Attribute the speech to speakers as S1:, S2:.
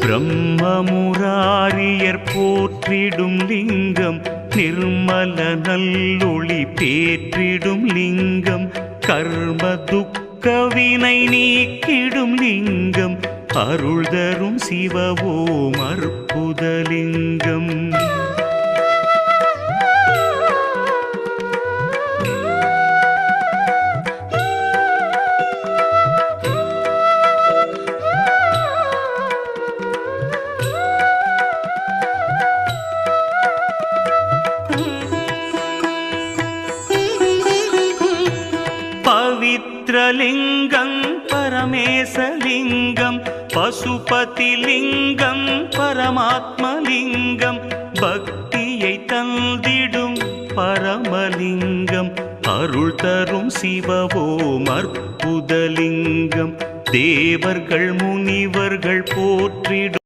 S1: பிரம்மமுராரியர் போற்றிடும் லிங்கம் நிர்மல நல்லொளி பேற்றிடும் லிங்கம் கர்ம துக்க வினை நீக்கிடும் லிங்கம் அருள் தரும் சிவவோம் அற்புதலிங்கம். பவித்ரலிங்கம் பரமேசலிங்கம் பசுபதிலிங்கம் பரமாத்மலிங்கம் பக்தியை தந்திடும் பரமலிங்கம் அருள் தரும் சிவவோம் அற்புதலிங்கம் தேவர்கள் முனிவர்கள் போற்றிடும்